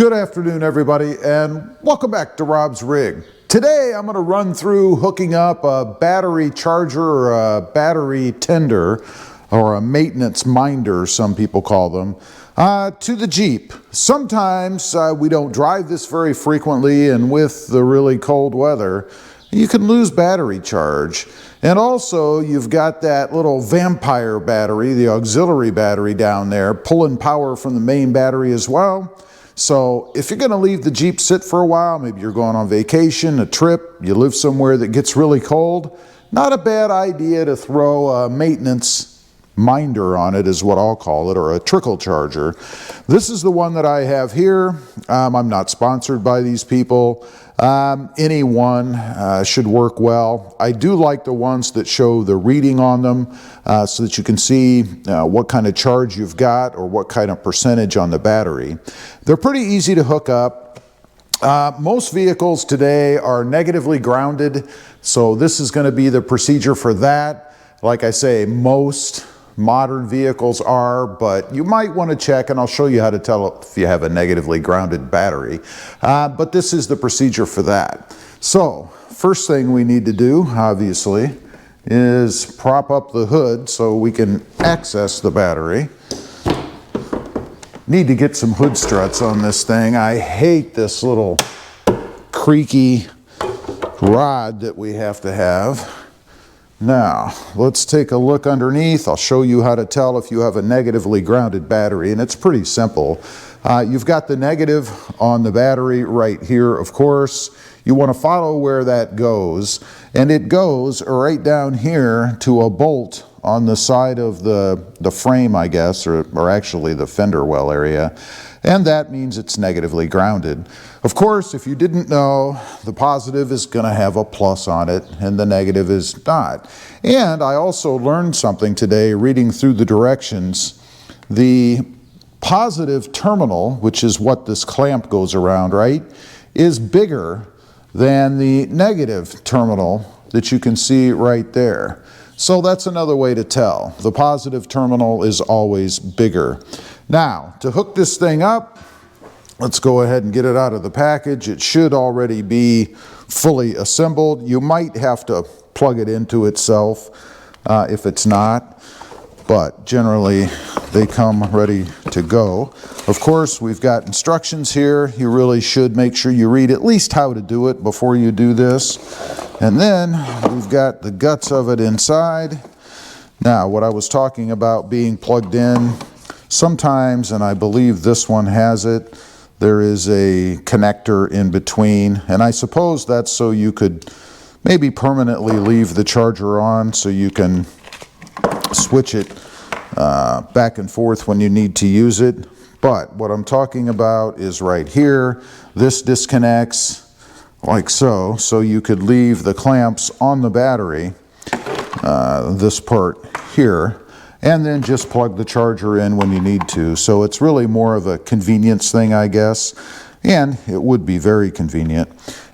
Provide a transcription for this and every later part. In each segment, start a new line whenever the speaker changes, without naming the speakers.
Good afternoon, everybody, and welcome back to Rob's Rig. Today I'm going to run through hooking up a battery charger or a battery tender, or a maintenance minder, some people call them, to the Jeep. Sometimes we don't drive this very frequently, and with the really cold weather, you can lose battery charge. And also, you've got that little vampire battery, the auxiliary battery down there, pulling power from the main battery as well. So if you're going to leave the Jeep sit for a while, maybe you're going on vacation, a trip, you live somewhere that gets really cold, not a bad idea to throw a maintenance minder on it, is what I'll call it, or a trickle charger. This is the one that I have here. I'm not sponsored by these people. Any one should work well. I do like the ones that show the reading on them so that you can see what kind of charge you've got or what kind of percentage on the battery. They're pretty easy to hook up. Most vehicles today are negatively grounded, so this is going to be the procedure for that. Like I say, most modern vehicles are, but you might want to check, and I'll show you how to tell if you have a negatively grounded battery. But this is the procedure for that. So first thing we need to do, obviously, is prop up the hood so we can access the battery. Need to get some hood struts on this thing. I hate this little creaky rod that we have to have. Now, let's take a look underneath. I'll show you how to tell if you have a negatively grounded battery, and it's pretty simple. You've got the negative on the battery right here, of course. You want to follow where that goes, and it goes right down here to a bolt on the side of the frame, I guess, or actually the fender well area, and that means it's negatively grounded. Of course, if you didn't know, the positive is going to have a plus on it and the negative is not. And I also learned something today reading through the directions. The positive terminal, which is what this clamp goes around, right, is bigger than the negative terminal that you can see right there. So that's another way to tell. The positive terminal is always bigger. Now, to hook this thing up, let's go ahead and get it out of the package. It should already be fully assembled. You might have to plug it into itself if it's not, but generally they come ready to go. Of course, we've got instructions here. You really should make sure you read at least how to do it before you do this. And then we've got the guts of it inside. Now, what I was talking about being plugged in, sometimes, and I believe this one has it, there is a connector in between, and I suppose that's so you could maybe permanently leave the charger on so you can switch it back and forth when you need to use it. But what I'm talking about is right here. This disconnects like so, so you could leave the clamps on the battery, this part here, and then just plug the charger in when you need to. So it's really more of a convenience thing, I guess, and it would be very convenient.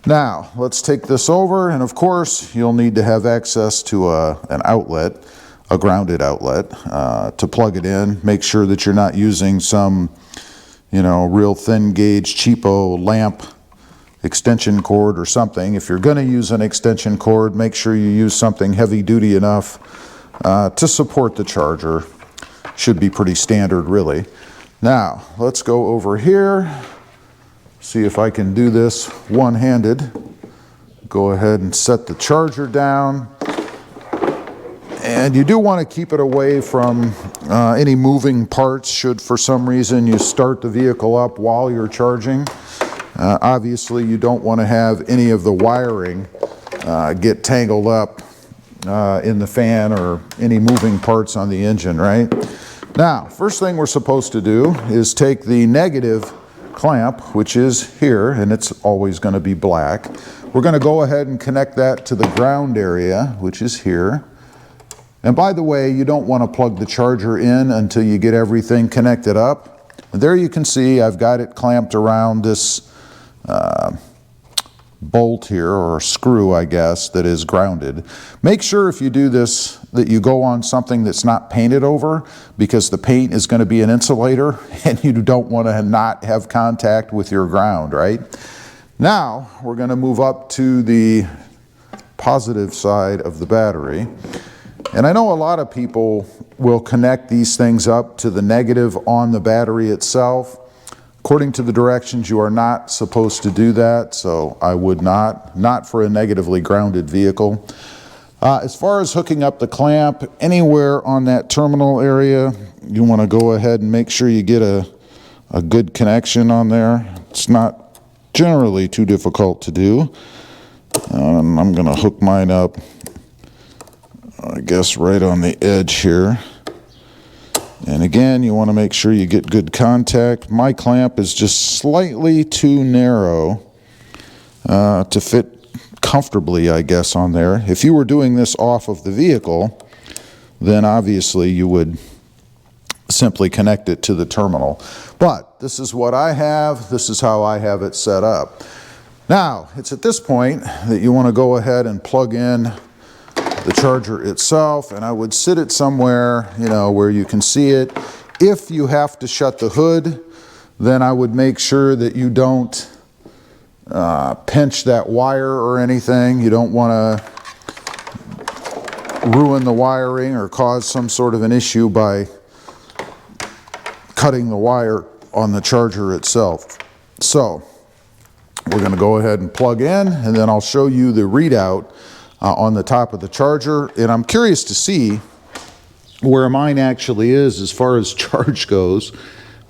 Now, let's take this over, and of course, you'll need to have access to an outlet, a grounded outlet, to plug it in. Make sure that you're not using some, real thin gauge, cheapo lamp extension cord or something. If you're going to use an extension cord, make sure you use something heavy duty enough to support the charger. Should be pretty standard, really. Now, let's go over here, see if I can do this one-handed. Go ahead and set the charger down. And you do want to keep it away from any moving parts should for some reason you start the vehicle up while you're charging. Obviously, you don't want to have any of the wiring get tangled up in the fan or any moving parts on the engine, right? Now, first thing we're supposed to do is take the negative clamp, which is here, and it's always going to be black. We're going to go ahead and connect that to the ground area, which is here. And by the way, you don't want to plug the charger in until you get everything connected up. And there you can see I've got it clamped around this bolt here, or a screw I guess, that is grounded. Make sure if you do this that you go on something that's not painted over, because the paint is going to be an insulator and you don't want to not have contact with your ground, right? Now we're going to move up to the positive side of the battery. And I know a lot of people will connect these things up to the negative on the battery itself. According to the directions, you are not supposed to do that, so I would not for a negatively grounded vehicle. As far as hooking up the clamp, anywhere on that terminal area, you want to go ahead and make sure you get a good connection on there. It's not generally too difficult to do. I'm going to hook mine up, I guess, right on the edge here. And again, you want to make sure you get good contact. My clamp is just slightly too narrow to fit comfortably, I guess, on there. If you were doing this off of the vehicle, then obviously you would simply connect it to the terminal. But this is what I have. This is how I have it set up. Now, it's at this point that you want to go ahead and plug in the charger itself, and I would sit it somewhere, you know, where you can see it. If you have to shut the hood, then I would make sure that you don't pinch that wire or anything. You don't want to ruin the wiring or cause some sort of an issue by cutting the wire on the charger itself. So we're going to go ahead and plug in, and then I'll show you the readout on the top of the charger. And I'm curious to see where mine actually is as far as charge goes,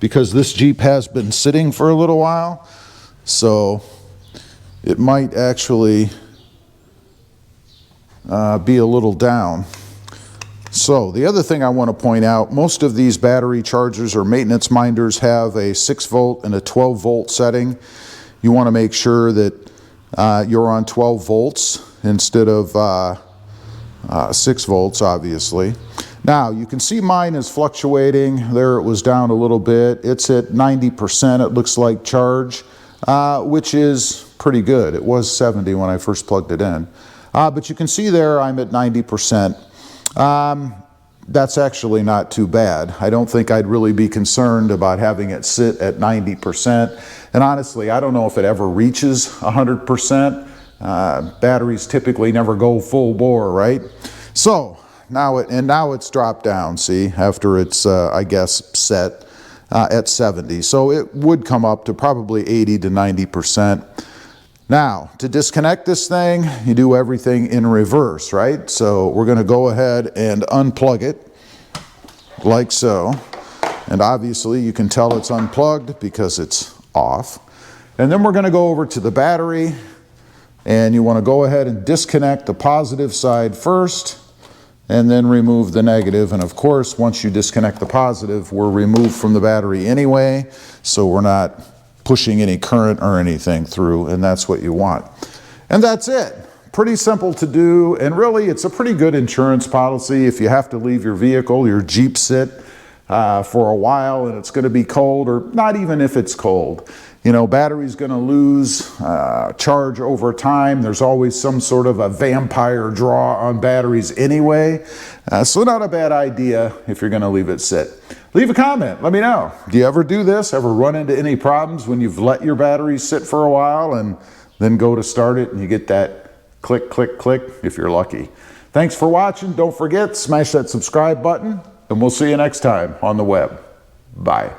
because this Jeep has been sitting for a little while, so it might actually be a little down. So the other thing I want to point out, most of these battery chargers or maintenance minders have a 6 volt and a 12 volt setting. You want to make sure that you're on 12 volts instead of 6 volts, obviously. Now you can see mine is fluctuating. There it was down a little bit. It's at 90%, it looks like, charge, which is pretty good. It was 70 when I first plugged it in. But you can see there I'm at 90%. That's actually not too bad. I don't think I'd really be concerned about having it sit at 90%. And honestly, I don't know if it ever reaches 100%. Batteries typically never go full bore, right? So now it's dropped down, see, after it's, I guess, set at 70. So it would come up to probably 80 to 90%. Now, to disconnect this thing, you do everything in reverse, right? So we're going to go ahead and unplug it, like so. And obviously you can tell it's unplugged because it's off. And then we're going to go over to the battery, and you want to go ahead and disconnect the positive side first, and then remove the negative. And of course, once you disconnect the positive, we're removed from the battery anyway, so we're not pushing any current or anything through, and that's what you want. And that's it. Pretty simple to do, and really it's a pretty good insurance policy if you have to leave your vehicle, your Jeep, sit for a while and it's going to be cold, or not even if it's cold. You know, battery's going to lose charge over time. There's always some sort of a vampire draw on batteries anyway, so not a bad idea if you're going to leave it sit. Leave a comment, let me know. Do you ever do this? Ever run into any problems when you've let your battery sit for a while and then go to start it and you get that click, click, click, if you're lucky? Thanks for watching. Don't forget, smash that subscribe button, and we'll see you next time on the web. Bye.